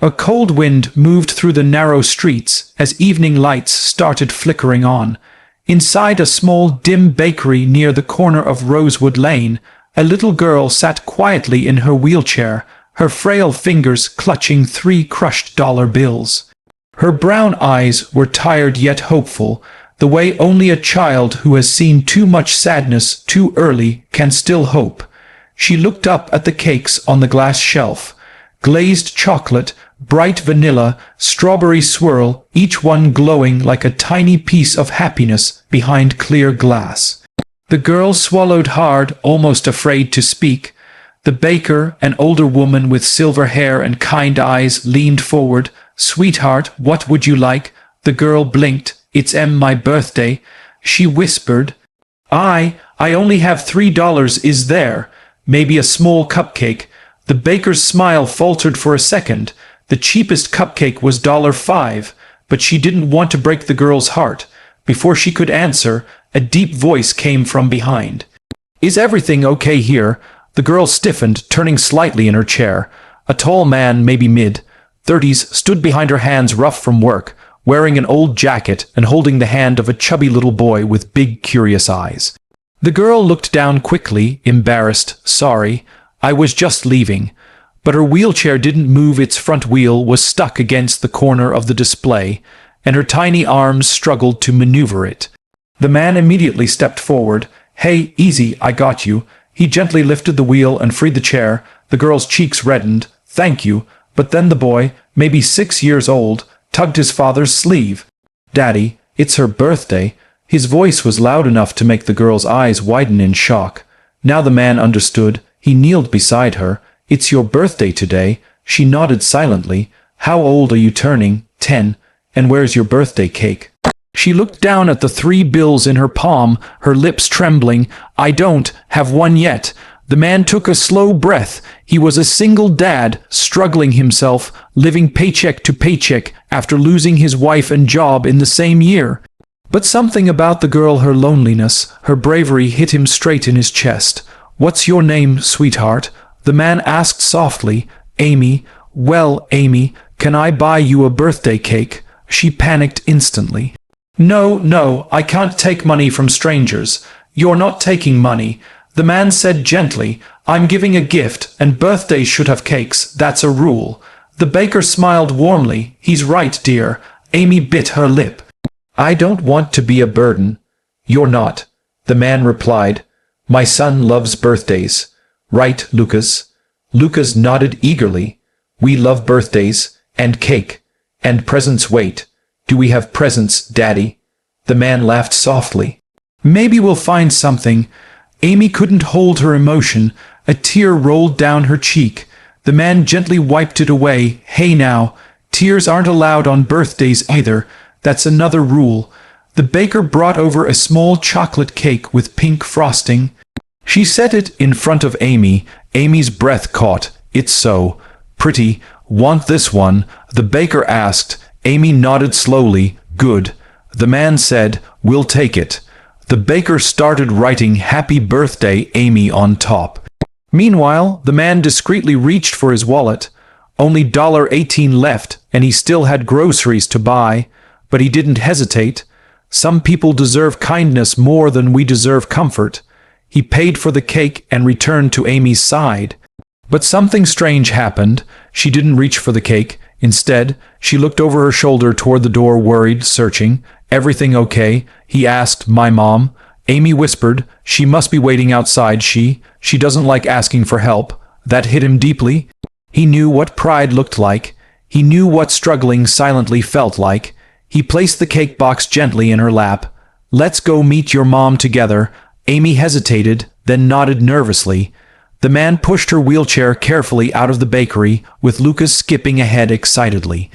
A cold wind moved through the narrow streets as evening lights started flickering on. Inside a small, dim bakery near the corner of Rosewood Lane, a little girl sat quietly in her wheelchair, her frail fingers clutching 3 crushed dollar bills. Her brown eyes were tired yet hopeful, the way only a child who has seen too much sadness too early can still hope. She looked up at the cakes on the glass shelf. Glazed chocolate, bright vanilla, strawberry swirl, each one glowing like a tiny piece of happiness behind clear glass. The girl swallowed hard, almost afraid to speak. The baker, an older woman with silver hair and kind eyes, leaned forward. "Sweetheart, what would you like?" The girl blinked. "It's my birthday," she whispered. I only have $3, is there? Maybe a small cupcake." The baker's smile faltered for a second. The cheapest cupcake was $5, but she didn't want to break the girl's heart. Before she could answer, a deep voice came from behind. "Is everything okay here?" The girl stiffened, turning slightly in her chair. A tall man, maybe mid-30s, stood behind her, hands rough from work, wearing an old jacket and holding the hand of a chubby little boy with big, curious eyes. The girl looked down quickly, embarrassed. "Sorry, I was just leaving." But her wheelchair didn't move. Its front wheel was stuck against the corner of the display, and her tiny arms struggled to maneuver it. The man immediately stepped forward. "Hey, easy, I got you." He gently lifted the wheel and freed the chair. The girl's cheeks reddened. "Thank you." But then the boy, maybe 6 years old, tugged his father's sleeve. "Daddy, it's her birthday." His voice was loud enough to make the girl's eyes widen in shock. Now the man understood. He kneeled beside her. "It's your birthday today." She nodded silently. "How old are you turning?" 10. "And where's your birthday cake?" She looked down at the 3 bills in her palm, her lips trembling. "I don't have one yet." The man took a slow breath. He was a single dad, struggling himself, living paycheck to paycheck after losing his wife and job in the same year. But something about the girl, her loneliness, her bravery, hit him straight in his chest. "What's your name, sweetheart?" The man asked softly. "Amy." "Well, Amy, can I buy you a birthday cake?" She panicked instantly. No, I can't take money from strangers." "You're not taking money," the man said gently. "I'm giving a gift, and birthdays should have cakes. That's a rule." The baker smiled warmly. "He's right, dear." Amy bit her lip. "I don't want to be a burden." "You're not," the man replied. "My son loves birthdays. Right, Lucas?" Lucas nodded eagerly. "We love birthdays, and cake, and presents. Wait, do we have presents, Daddy?" The man laughed softly. "Maybe we'll find something." Amy couldn't hold her emotion. A tear rolled down her cheek. The man gently wiped it away. "Hey now, tears aren't allowed on birthdays either. That's another rule." The baker brought over a small chocolate cake with pink frosting. She set it in front of Amy. Amy's breath caught. "It's so pretty. Want this one?" the baker asked. Amy nodded slowly. "Good." The man said, "We'll take it." The baker started writing "Happy Birthday, Amy" on top. Meanwhile, the man discreetly reached for his wallet. Only $18 left, and he still had groceries to buy. But he didn't hesitate. Some people deserve kindness more than we deserve comfort. He paid for the cake and returned to Amy's side. But something strange happened. She didn't reach for the cake. Instead, she looked over her shoulder toward the door, worried, searching. "Everything okay?" he asked. "My mom?" Amy whispered. "She must be waiting outside. She doesn't like asking for help." That hit him deeply. He knew what pride looked like. He knew what struggling silently felt like. He placed the cake box gently in her lap. "Let's go meet your mom together." Amy hesitated, then nodded nervously. The man pushed her wheelchair carefully out of the bakery, with Lucas skipping ahead excitedly.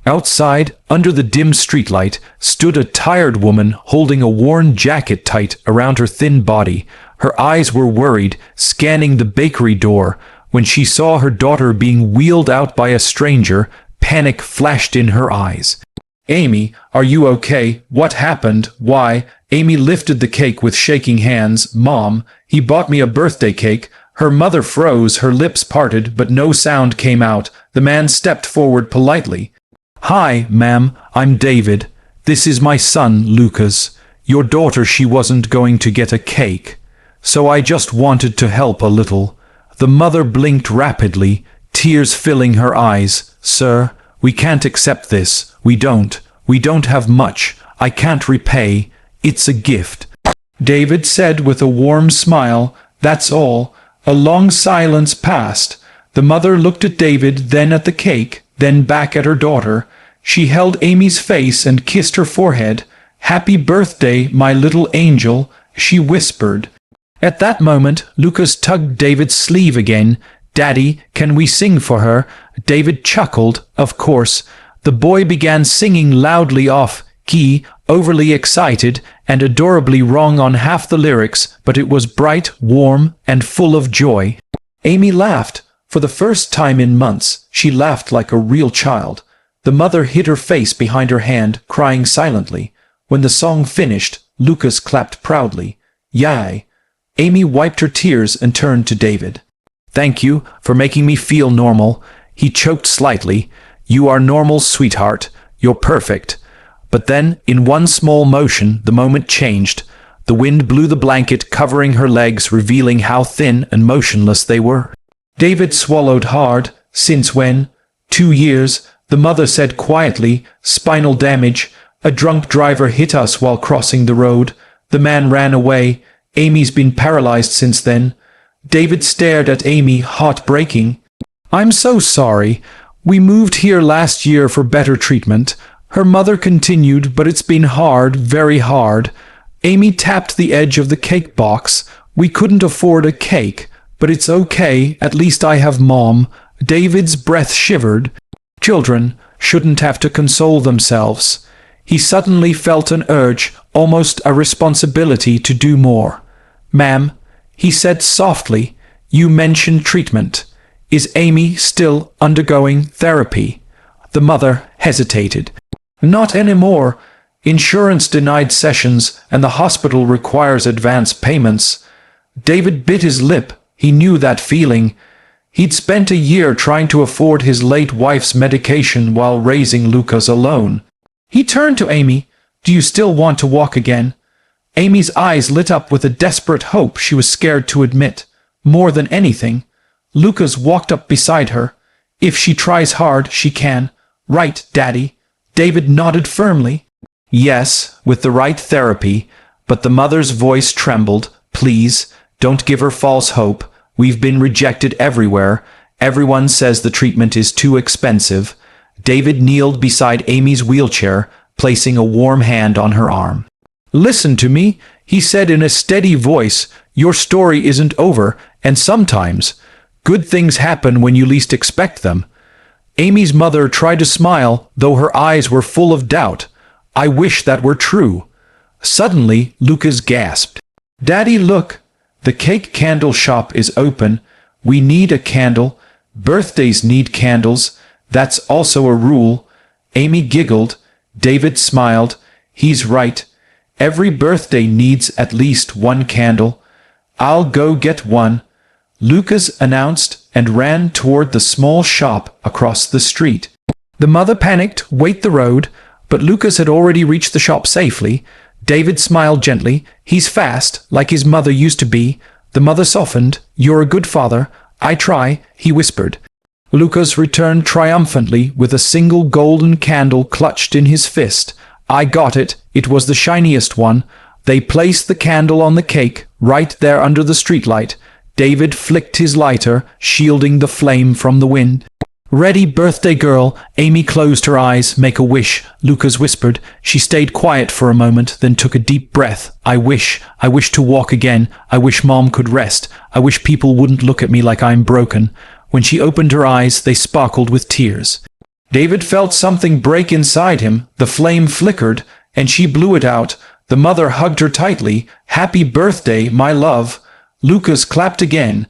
Outside, under the dim streetlight, stood a tired woman holding a worn jacket tight around her thin body. Her eyes were worried, scanning the bakery door. When she saw her daughter being wheeled out by a stranger, panic flashed in her eyes. "Amy, are you okay? What happened? Why?" Amy lifted the cake with shaking hands. "Mom, he bought me a birthday cake." Her mother froze, her lips parted, but no sound came out. The man stepped forward politely. "Hi, ma'am, I'm David. This is my son, Lucas. Your daughter, she wasn't going to get a cake, so I just wanted to help a little." The mother blinked rapidly, tears filling her eyes. "Sir, we can't accept this. We don't have much. I can't repay. It's a gift." David said with a warm smile, "That's all." A long silence passed. The mother looked at David, then at the cake, then back at her daughter. She held Amy's face and kissed her forehead. "Happy birthday, my little angel," she whispered. At that moment, Lucas tugged David's sleeve again. "Daddy, can we sing for her?" David chuckled. "Of course." The boy began singing loudly off key, overly excited, and adorably wrong on half the lyrics, but it was bright, warm, and full of joy. Amy laughed. For the first time in months, she laughed like a real child. The mother hid her face behind her hand, crying silently. When the song finished, Lucas clapped proudly. "Yay!" Amy wiped her tears and turned to David. "Thank you for making me feel normal." He choked slightly. "You are normal, sweetheart. You're perfect." But then, in one small motion, the moment changed. The wind blew the blanket covering her legs, revealing how thin and motionless they were. David swallowed hard. "Since when?" "2 years," the mother said quietly. "Spinal damage. A drunk driver hit us while crossing the road. The man ran away. Amy's been paralyzed since then." David stared at Amy, heartbreaking. "I'm so sorry. We moved here last year for better treatment." Her mother continued, "But it's been hard, very hard." Amy tapped the edge of the cake box. "We couldn't afford a cake, but it's okay, at least I have Mom." David's breath shivered. Children shouldn't have to console themselves. He suddenly felt an urge, almost a responsibility to do more. "Ma'am," he said softly, "you mentioned treatment. Is Amy still undergoing therapy?" The mother hesitated. "Not anymore. Insurance denied sessions, and the hospital requires advance payments." David bit his lip. He knew that feeling. He'd spent a year trying to afford his late wife's medication while raising Lucas alone. He turned to Amy. "Do you still want to walk again?" Amy's eyes lit up with a desperate hope she was scared to admit. More than anything. Lucas walked up beside her. "If she tries hard, she can. Right, Daddy?" David nodded firmly. "Yes, with the right therapy," but the mother's voice trembled. "Please, don't give her false hope. We've been rejected everywhere. Everyone says the treatment is too expensive." David kneeled beside Amy's wheelchair, placing a warm hand on her arm. "Listen to me," he said in a steady voice. "Your story isn't over, and sometimes good things happen when you least expect them." Amy's mother tried to smile, though her eyes were full of doubt. "I wish that were true." Suddenly, Lucas gasped. "Daddy, look! The cake candle shop is open. We need a candle. Birthdays need candles. That's also a rule." Amy giggled. David smiled. "He's right. Every birthday needs at least one candle. I'll go get one," Lucas announced, and ran toward the small shop across the street. The mother panicked. "Wait the road," but Lucas had already reached the shop safely. David smiled gently. "He's fast, like his mother used to be." The mother softened. "You're a good father. I try," he whispered. Lucas returned triumphantly with a single golden candle clutched in his fist. "I got it. It was the shiniest one." They placed the candle on the cake, right there under the streetlight. David flicked his lighter, shielding the flame from the wind. "Ready, birthday girl?" Amy closed her eyes. "Make a wish," Lucas whispered. She stayed quiet for a moment, then took a deep breath. I wish to walk again. I wish Mom could rest. I wish people wouldn't look at me like I'm broken." When she opened her eyes, they sparkled with tears. David felt something break inside him. The flame flickered, and she blew it out. The mother hugged her tightly. "Happy birthday, my love." Lucas clapped again.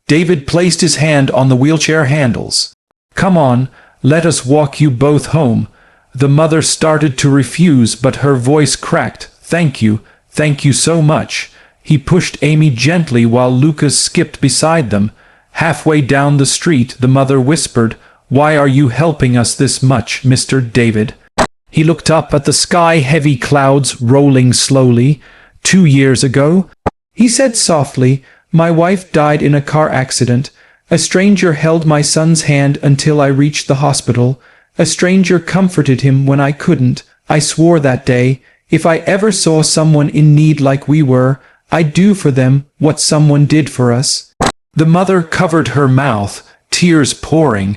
David placed his hand on the wheelchair handles. "Come on, let us walk you both home." The mother started to refuse, but her voice cracked. Thank you so much." He pushed Amy gently while Lucas skipped beside them. Halfway down the street, the mother whispered, "Why are you helping us this much, Mr. David?" He looked up at the sky, heavy clouds rolling slowly. "2 years ago," he said softly, "my wife died in a car accident. A stranger held my son's hand until I reached the hospital. A stranger comforted him when I couldn't. I swore that day, if I ever saw someone in need like we were, I'd do for them what someone did for us." The mother covered her mouth, tears pouring.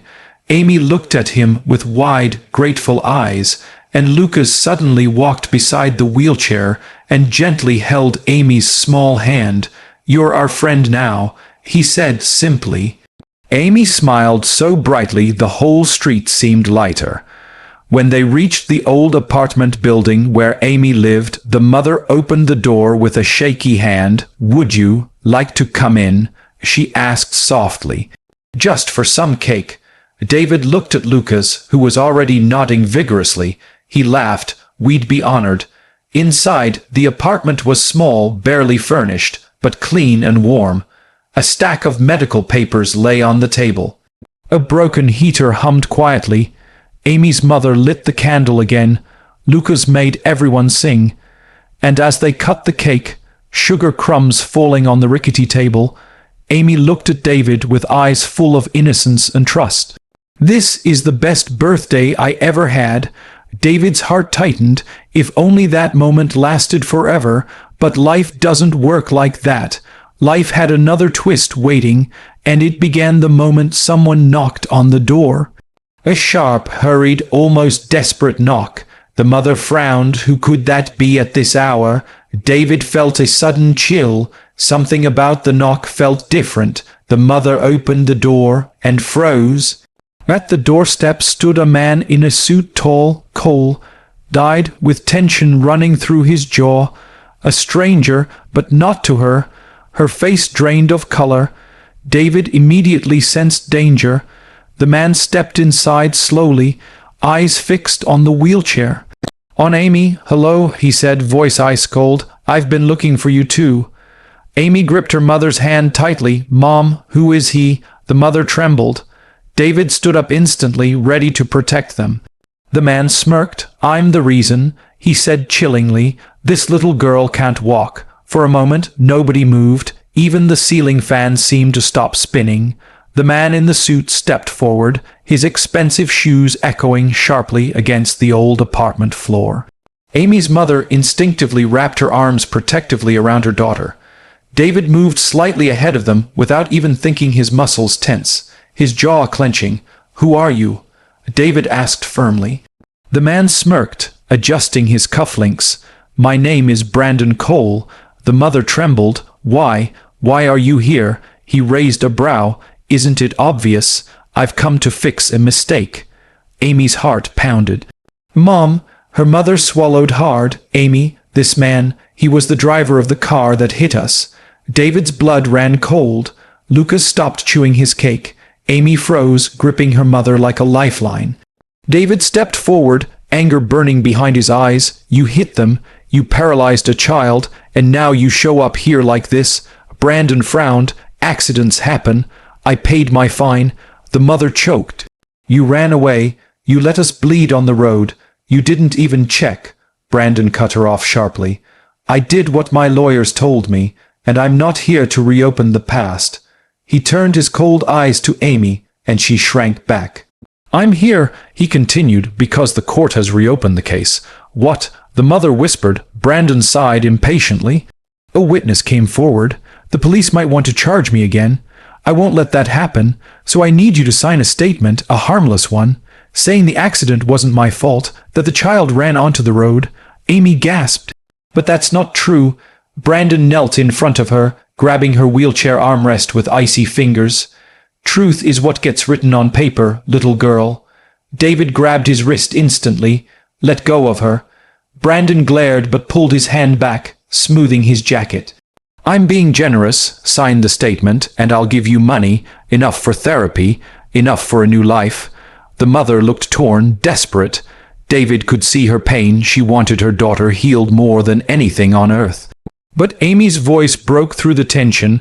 Amy looked at him with wide, grateful eyes, and Lucas suddenly walked beside the wheelchair and gently held Amy's small hand. "You're our friend now," he said simply. Amy smiled so brightly the whole street seemed lighter. When they reached the old apartment building where Amy lived, the mother opened the door with a shaky hand. "Would you like to come in?" she asked softly. "Just for some cake." David looked at Lucas, who was already nodding vigorously. He laughed. "We'd be honored." Inside, the apartment was small, barely furnished, but clean and warm. A stack of medical papers lay on the table. A broken heater hummed quietly. Amy's mother lit the candle again. Lucas made everyone sing. And as they cut the cake, sugar crumbs falling on the rickety table, Amy looked at David with eyes full of innocence and trust. "This is the best birthday I ever had." David's heart tightened. If only that moment lasted forever, but life doesn't work like that. Life had another twist waiting, and it began the moment someone knocked on the door. A sharp, hurried, almost desperate knock. The mother frowned. Who could that be at this hour? David felt a sudden chill. Something about the knock felt different. The mother opened the door and froze. At the doorstep stood a man in a suit, tall, cold-eyed, with tension running through his jaw. A stranger, but not to her. Her face drained of color. David immediately sensed danger. The man stepped inside slowly, eyes fixed on the wheelchair. "On Amy, hello," he said, voice ice cold. "I've been looking for you too." Amy gripped her mother's hand tightly. "Mom, who is he?" The mother trembled. David stood up instantly, ready to protect them. The man smirked. "I'm the reason," he said chillingly. "This little girl can't walk." For a moment, nobody moved. Even the ceiling fan seemed to stop spinning. The man in the suit stepped forward, his expensive shoes echoing sharply against the old apartment floor. Amy's mother instinctively wrapped her arms protectively around her daughter. David moved slightly ahead of them without even thinking, his muscles tense, his jaw clenching. "Who are you?" David asked firmly. The man smirked, adjusting his cufflinks. "My name is Brandon Cole." The mother trembled. Why are you here?" He raised a brow. "Isn't it obvious? I've come to fix a mistake." Amy's heart pounded. "Mom," her mother swallowed hard. "Amy, this man, he was the driver of the car that hit us." David's blood ran cold. Lucas stopped chewing his cake. Amy froze, gripping her mother like a lifeline. David stepped forward, anger burning behind his eyes. "You hit them. You paralyzed a child, and now you show up here like this." Brandon frowned. "Accidents happen. I paid my fine." The mother choked. "You ran away. You let us bleed on the road. You didn't even check." Brandon cut her off sharply. "I did what my lawyers told me, and I'm not here to reopen the past." He turned his cold eyes to Amy, and she shrank back. "I'm here," he continued, "because the court has reopened the case." "What?" the mother whispered. Brandon sighed impatiently. A witness came forward. "The police might want to charge me again. I won't let that happen, so I need you to sign a statement, a harmless one, saying the accident wasn't my fault, that the child ran onto the road." Amy gasped. "But that's not true." Brandon knelt in front of her, grabbing her wheelchair armrest with icy fingers. "Truth is what gets written on paper, little girl." David grabbed his wrist instantly. "Let go of her." Brandon glared but pulled his hand back, smoothing his jacket. "I'm being generous, sign the statement, and I'll give you money, enough for therapy, enough for a new life." The mother looked torn, desperate. David could see her pain. She wanted her daughter healed more than anything on earth. But Amy's voice broke through the tension.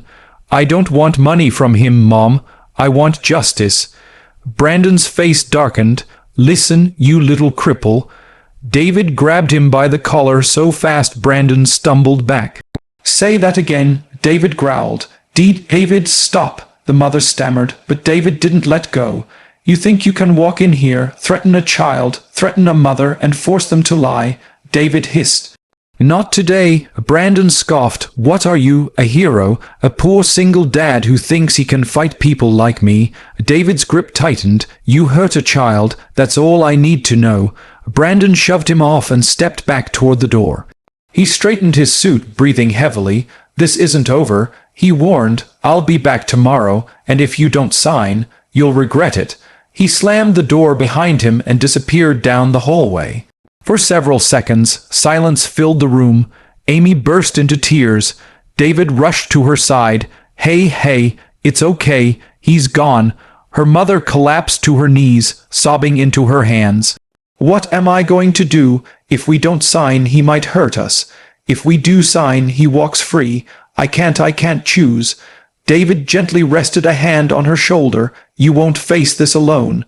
"I don't want money from him, Mom. I want justice." Brandon's face darkened. "Listen, you little cripple." David grabbed him by the collar so fast Brandon stumbled back. "Say that again," David growled. David, stop," the mother stammered, but David didn't let go. "You think you can walk in here, threaten a child, threaten a mother, and force them to lie?" David hissed. "Not today," Brandon scoffed. "What are you, a hero? A poor single dad who thinks he can fight people like me?" David's grip tightened. "You hurt a child, that's all I need to know." Brandon shoved him off and stepped back toward the door. He straightened his suit, breathing heavily. "This isn't over," he warned. "I'll be back tomorrow, and if you don't sign, you'll regret it." He slammed the door behind him and disappeared down the hallway. For several seconds, silence filled the room. Amy burst into tears. David rushed to her side. Hey, it's okay, he's gone." Her mother collapsed to her knees, sobbing into her hands. "What am I going to do? If we don't sign, he might hurt us. If we do sign, he walks free. I can't choose." David gently rested a hand on her shoulder. "You won't face this alone."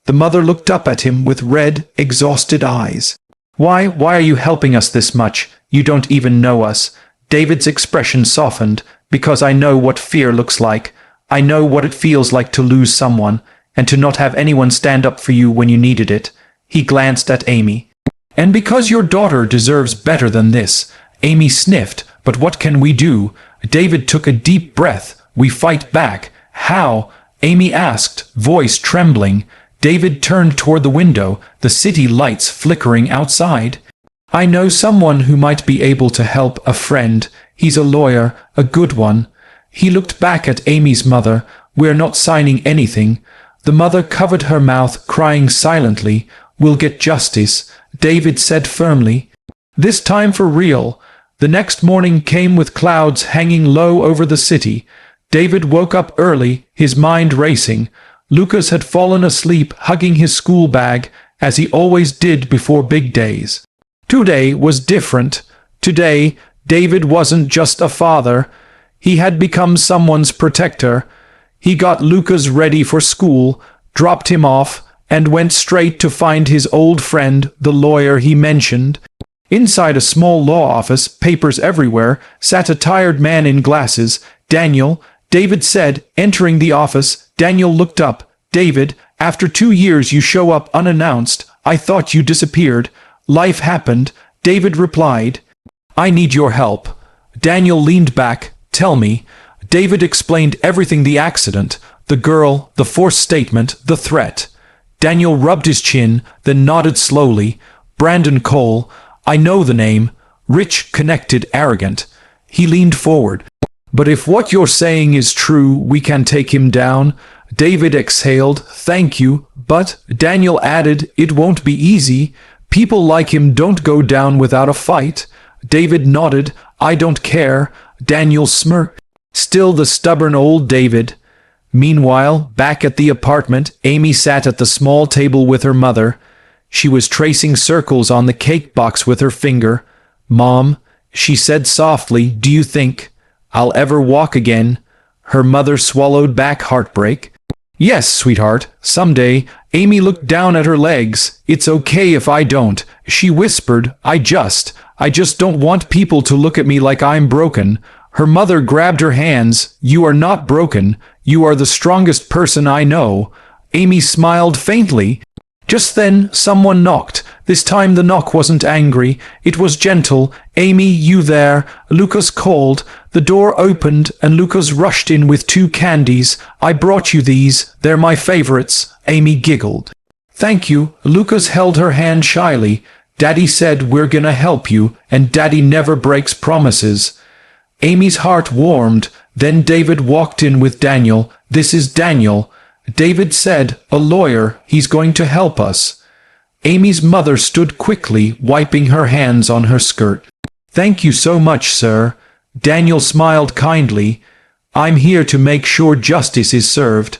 The mother looked up at him with red, exhausted eyes. Why are you helping us this much? You don't even know us." David's expression softened. "Because I know what fear looks like. I know what it feels like to lose someone, and to not have anyone stand up for you when you needed it." He glanced at Amy. "And because your daughter deserves better than this." Amy sniffed. "But what can we do?" David took a deep breath. "We fight back." "How?" Amy asked, voice trembling. David turned toward the window, the city lights flickering outside. "I know someone who might be able to help, a friend. He's a lawyer, a good one." He looked back at Amy's mother. "We're not signing anything." The mother covered her mouth, crying silently. "We'll get justice," David said firmly. "This time for real." The next morning came with clouds hanging low over the city. David woke up early, his mind racing. Lucas had fallen asleep hugging his school bag, as he always did before big days. Today was different. Today, David wasn't just a father. He had become someone's protector. He got Lucas ready for school, dropped him off, and went straight to find his old friend, the lawyer he mentioned. Inside a small law office, papers everywhere, sat a tired man in glasses. "Daniel," David said, entering the office. Daniel looked up. "David, after 2 years you show up unannounced. I thought you disappeared." "Life happened," David replied. "I need your help." Daniel leaned back. "Tell me." David explained everything: the accident, the girl, the forced statement, the threat. Daniel rubbed his chin, then nodded slowly. "Brandon Cole. I know the name. Rich, connected, arrogant." He leaned forward. "But if what you're saying is true, we can take him down." David exhaled. "Thank you, but," Daniel added, "it won't be easy. People like him don't go down without a fight." David nodded. "I don't care." Daniel smirked. Still the stubborn old David. Meanwhile, back at the apartment, Amy sat at the small table with her mother. She was tracing circles on the cake box with her finger. "Mom," she said softly, "do you think I'll ever walk again?" Her mother swallowed back heartbreak. "Yes, sweetheart, someday." Amy looked down at her legs. "It's okay if I don't," she whispered. I just don't want people to look at me like I'm broken." Her mother grabbed her hands. "You are not broken. You are the strongest person I know." Amy smiled faintly. Just then, someone knocked. This time the knock wasn't angry. It was gentle. "Amy, you there?" Lucas called. The door opened, and Lucas rushed in with 2 candies. "I brought you these. They're my favorites." Amy giggled. "Thank you." Lucas held her hand shyly. "Daddy said we're gonna help you, and Daddy never breaks promises." Amy's heart warmed. Then David walked in with Daniel. "This is Daniel." David said, "A lawyer. He's going to help us." Amy's mother stood quickly, wiping her hands on her skirt. "Thank you so much, sir." Daniel smiled kindly. "I'm here to make sure justice is served."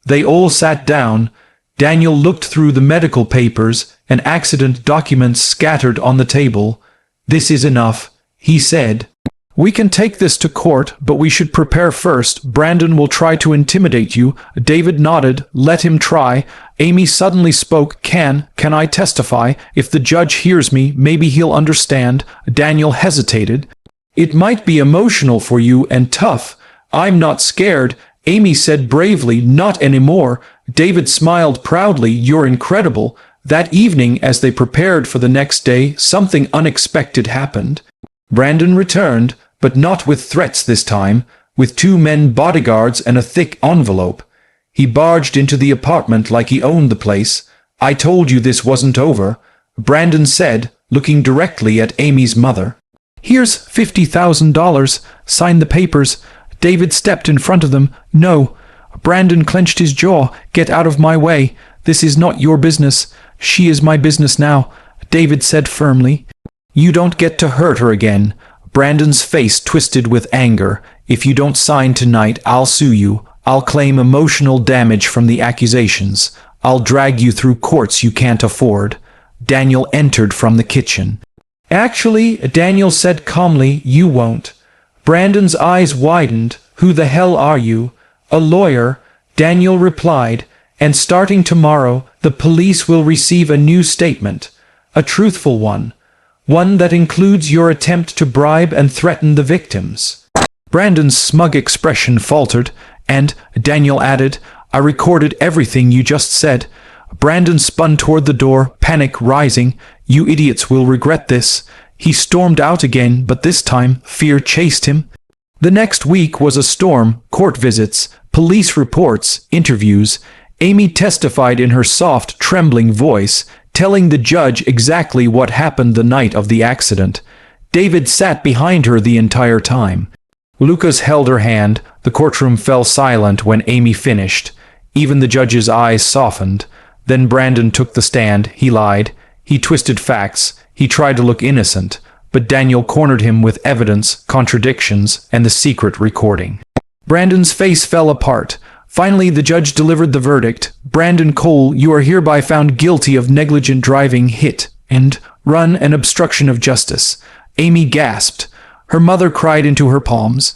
They all sat down. Daniel looked through the medical papers and accident documents scattered on the table. "This is enough," he said. We can take this to court, but we should prepare first. Brandon will try to intimidate you. David nodded. Let him try. Amy suddenly spoke. Can I testify? If the judge hears me, maybe he'll understand. Daniel hesitated. It might be emotional for you and tough. I'm not scared. Amy said bravely, not anymore. David smiled proudly. You're incredible. That evening, as they prepared for the next day, something unexpected happened. Brandon returned, but not with threats this time, with 2 men bodyguards and a thick envelope. He barged into the apartment like he owned the place. I told you this wasn't over, Brandon said, looking directly at Amy's mother. Here's $50,000. Sign the papers. David stepped in front of them. No. Brandon clenched his jaw. Get out of my way. This is not your business. She is my business now, David said firmly. You don't get to hurt her again. Brandon's face twisted with anger. If you don't sign tonight, I'll sue you. I'll claim emotional damage from the accusations. I'll drag you through courts you can't afford. Daniel entered from the kitchen. Actually, Daniel said calmly, you won't. Brandon's eyes widened. Who the hell are you? A lawyer, Daniel replied, and starting tomorrow, the police will receive a new statement. A truthful one. One that includes your attempt to bribe and threaten the victims. Brandon's smug expression faltered, and Daniel added, I recorded everything you just said. Brandon spun toward the door, panic rising. You idiots will regret this. He stormed out again, but this time fear chased him. The next week was a storm, court visits, police reports, interviews. Amy testified in her soft, trembling voice, telling the judge exactly what happened the night of the accident. David sat behind her the entire time. Lucas held her hand. The courtroom fell silent when Amy finished. Even the judge's eyes softened. Then Brandon took the stand. He lied. He twisted facts. He tried to look innocent. But Daniel cornered him with evidence, contradictions, and the secret recording. Brandon's face fell apart. Finally, the judge delivered the verdict. Brandon Cole, you are hereby found guilty of negligent driving, hit and run, and obstruction of justice. Amy gasped. Her mother cried into her palms.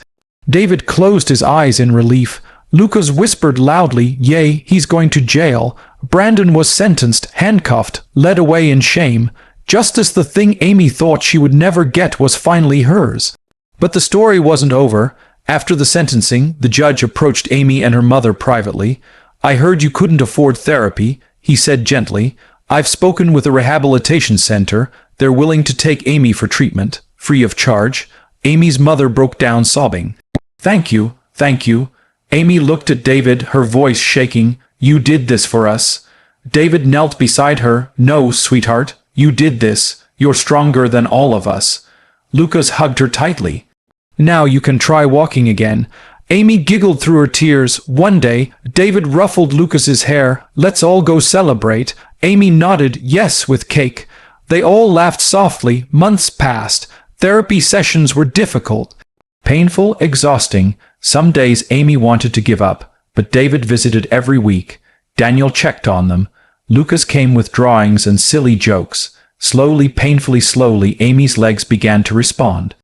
David closed his eyes in relief. Lucas whispered loudly, yay, he's going to jail. Brandon was sentenced, handcuffed, led away in shame. Justice, the thing Amy thought she would never get, was finally hers. But the story wasn't over. After the sentencing, the judge approached Amy and her mother privately. I heard you couldn't afford therapy, he said gently. I've spoken with a rehabilitation center. They're willing to take Amy for treatment, free of charge. Amy's mother broke down sobbing. Thank you, thank you. Amy looked at David, her voice shaking. You did this for us. David knelt beside her. No, sweetheart, you did this. You're stronger than all of us. Lucas hugged her tightly. Now you can try walking again. Amy giggled through her tears. One day, David ruffled Lucas's hair. Let's all go celebrate. Amy nodded, yes, with cake. They all laughed softly. Months passed. Therapy sessions were difficult. Painful, exhausting. Some days Amy wanted to give up, but David visited every week. Daniel checked on them. Lucas came with drawings and silly jokes. Slowly, painfully slowly, Amy's legs began to respond.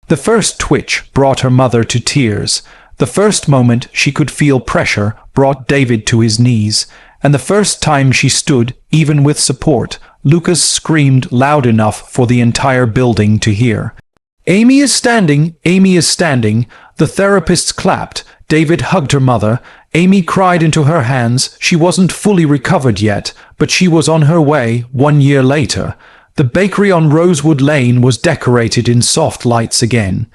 The first twitch brought her mother to tears. The first moment she could feel pressure brought David to his knees. And the first time she stood, even with support, Lucas screamed loud enough for the entire building to hear. Amy is standing! Amy is standing! The therapists clapped. David hugged her mother. Amy cried into her hands. She wasn't fully recovered yet, but she was on her way 1 year later. The bakery on Rosewood Lane was decorated in soft lights again.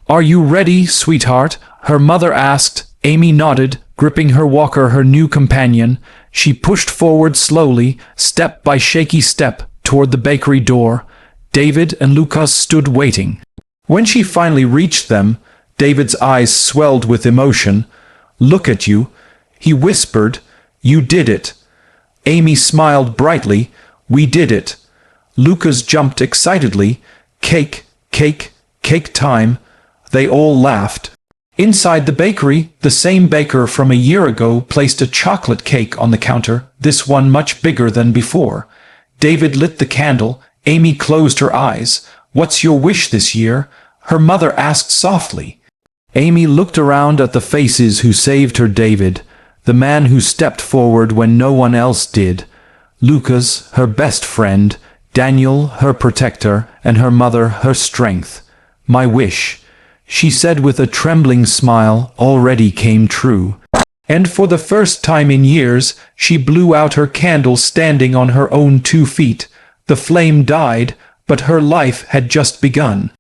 Are you ready, sweetheart? Her mother asked. Amy nodded, gripping her walker, her new companion. She pushed forward slowly, step by shaky step, toward the bakery door. David and Lucas stood waiting. When she finally reached them, David's eyes swelled with emotion. Look at you, he whispered. You did it. Amy smiled brightly. We did it. Lucas jumped excitedly. Cake, cake, cake time. They all laughed. Inside the bakery, the same baker from a year ago placed a chocolate cake on the counter, this one much bigger than before. David lit the candle. Amy closed her eyes. What's your wish this year? her mother asked softly. Amy looked around at the faces who saved her David, the man who stepped forward when no one else did. Lucas, her best friend, Daniel, her protector, and her mother, her strength. My wish, she said with a trembling smile, already came true. And for the first time in years, she blew out her candle standing on her own 2 feet. The flame died, but her life had just begun.